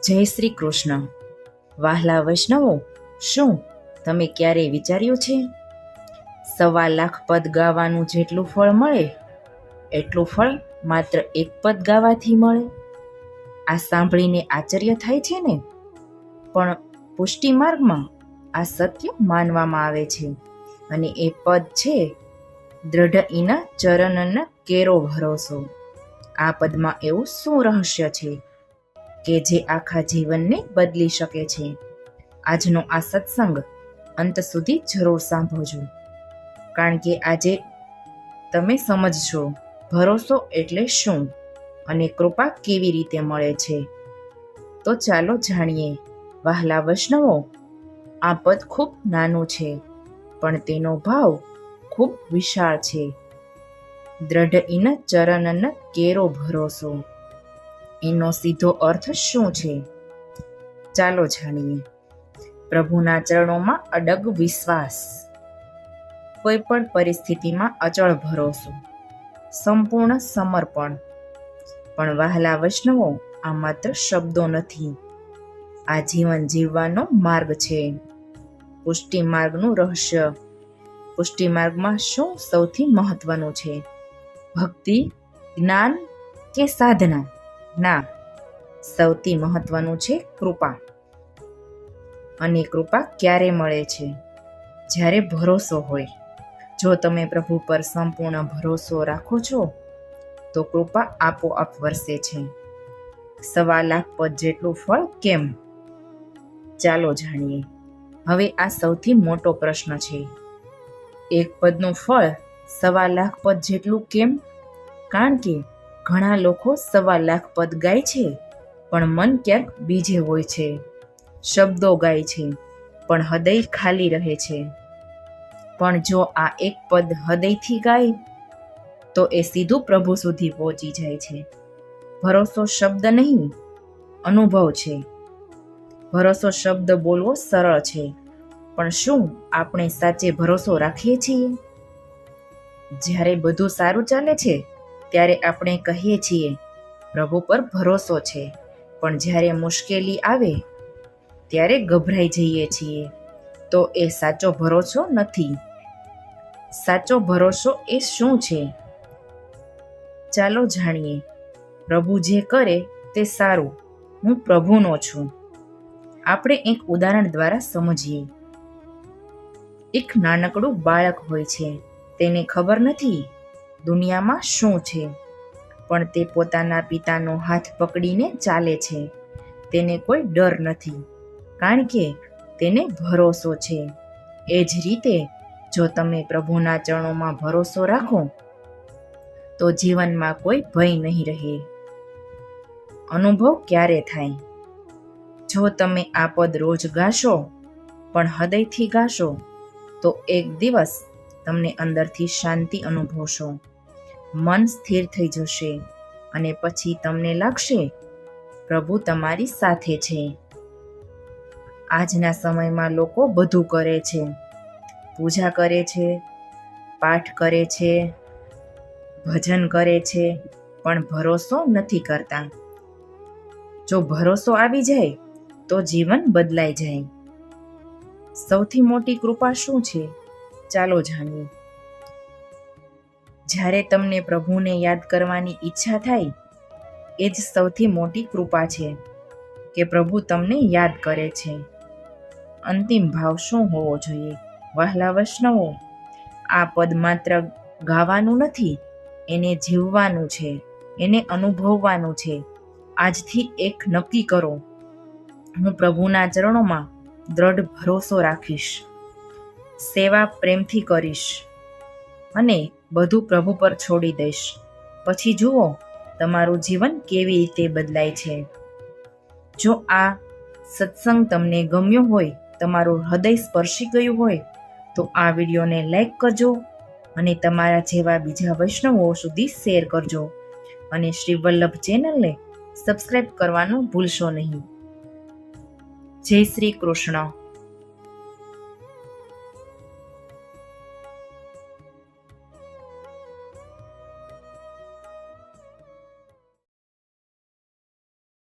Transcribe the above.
જય શ્રી કૃષ્ણ. વહાલા વૈષ્ણવો, શું તમે ક્યારેય વિચાર્યું છે 1.25 લાખ પદ ગાવાનું જેટલું ફળ મળે એટલું ફળ માત્ર એક પદ ગાવાથી મળે? આ સાંભળીને આશ્ચર્ય થાય છે ને? પણ પુષ્ટિ માર્ગમાં આ સત્ય માનવામાં આવે છે, અને એ પદ છે દ્રઢ ઈના ચરણન કેરો ભરોસો. આ પદમાં એવું શું રહસ્ય છે કે જે આખા જીવનને બદલી શકે છે? આજનો આ સત્સંગ અંત સુધી જરૂર સાંભળજો, કારણ કે આજે તમે સમજશો ભરોસો એટલે શું અને કૃપા કેવી રીતે મળે છે. તો ચાલો જાણીએ. વહાલા વૈષ્ણવો, આ પદ ખૂબ નાનું છે, પણ તેનો ભાવ ખૂબ વિશાળ છે. દ્રઢ ઈન ચરણન કેરો ભરોસો. એનો સીધો અર્થ શું છે? ચાલો જાણીએ. પ્રભુના ચરણોમાં અડગ વિશ્વાસ, કોઈ પણ પરિસ્થિતિમાં અચળ ભરોસો, સંપૂર્ણ સમર્પણ. પણ વહાલા વૈષ્ણવો, આ માત્ર શબ્દો નથી, આ જીવન જીવવાનો માર્ગ છે. પુષ્ટિ માર્ગનું રહસ્ય. પુષ્ટિ માર્ગમાં શું સૌથી મહત્વનું છે? ભક્તિ, જ્ઞાન કે સાધના? ના, સૌથી મહત્વનું છે કૃપા. અને કૃપા ક્યારે મળે છે? જ્યારે ભરોસો હોય. જો તમે પ્રભુ પર સંપૂર્ણ ભરોસો રાખો છો તો કૃપા આપોઆપ વરસે છે. 1.25 લાખ પદ જેટલું ફળ કેમ? ચાલો જાણીએ. હવે આ સૌથી મોટો પ્રશ્ન છે. એક પદનું ફળ 1.25 લાખ પદ જેટલું કેમ? કારણ કે ઘણા લોકો 1.25 લાખ પદ ગાય છે, પણ મન ક્યાંક બીજે હોય છે. શબ્દો ગાય છે, પણ હૃદય ખાલી રહે છે. પણ જો આ એક પદ હૃદયથી ગાય તો એ સીધું પ્રભુ સુધી પહોંચી જાય છે. ભરોસો શબ્દ નહીં, અનુભવ છે. ભરોસો શબ્દ બોલવો સરળ છે, પણ શું આપણે સાચે ભરોસો રાખીએ છીએ? જ્યારે બધું સારું ચાલે છે ત્યારે આપણે કહીએ છીએ પ્રભુ પર ભરોસો છે, પણ જ્યારે મુશ્કેલી આવે ત્યારે ગભરાઈ જઈએ છીએ. તો એ સાચો ભરોસો નથી. સાચો ભરોસો એ શું છે? ચાલો જાણીએ. પ્રભુ જે કરે તે સારું, હું પ્રભુનો છું. આપણે એક ઉદાહરણ દ્વારા સમજીએ. એક નાનકડું બાળક હોય છે. તેને ખબર નથી દુનિયામાં શું છે, પણ તે પોતાના પિતાનો હાથ પકડીને ચાલે છે. તેને કોઈ ડર નથી, કારણ કે તેને ભરોસો છે. એ જ રીતે જો તમે પ્રભુના ચરણોમાં ભરોસો રાખો તો જીવનમાં કોઈ ભય નહીં રહે. અનુભવ ક્યારે થાય? જો તમે આ પદ રોજ ગાશો, પણ હૃદયથી ગાશો, તો એક દિવસ તમને અંદરથી શાંતિ અનુભવશો. મન સ્થિર થઈ જશે, અને પછી તમને લાગશે પ્રભુ તમારી સાથે છે. આજના સમયમાં લોકો બધું કરે છે. પૂજા કરે છે, પાઠ કરે છે, ભજન કરે છે, પણ ભરોસો નથી કરતા. જો ભરોસો આવી જાય તો જીવન બદલાઈ જાય. સૌથી મોટી કૃપા શું છે? ચાલો જાણીએ. જ્યારે તમને પ્રભુને યાદ કરવાની ઈચ્છા થાય, એ જ સૌથી મોટી કૃપા છે કે પ્રભુ તમને યાદ કરે છે. અંતિમ ભાવ શું હોવો જોઈએ? વહાલા વૈષ્ણવો, આ પદ માત્ર ગાવાનું નથી, એને જીવવાનું છે, એને અનુભવવાનું છે. આજથી એક નક્કી કરો, હું પ્રભુના ચરણોમાં દ્રઢ ભરોસો રાખીશ, સેવા પ્રેમથી કરીશ, અને બધું પ્રભુ પર છોડી દઈશ. પછી જુઓ તમારું જીવન કેવી રીતે બદલાય છે. જો આ સત્સંગ તમને ગમ્યો હોય, તમારું હૃદય સ્પર્શી ગયું હોય, તો આ વિડીયોને લાઈક કરજો અને તમારા જેવા બીજા વૈષ્ણવો સુધી શેર કરજો. અને શ્રી વલ્લભ ચેનલને સબસ્ક્રાઈબ કરવાનું ભૂલશો નહીં. જય શ્રી કૃષ્ણ.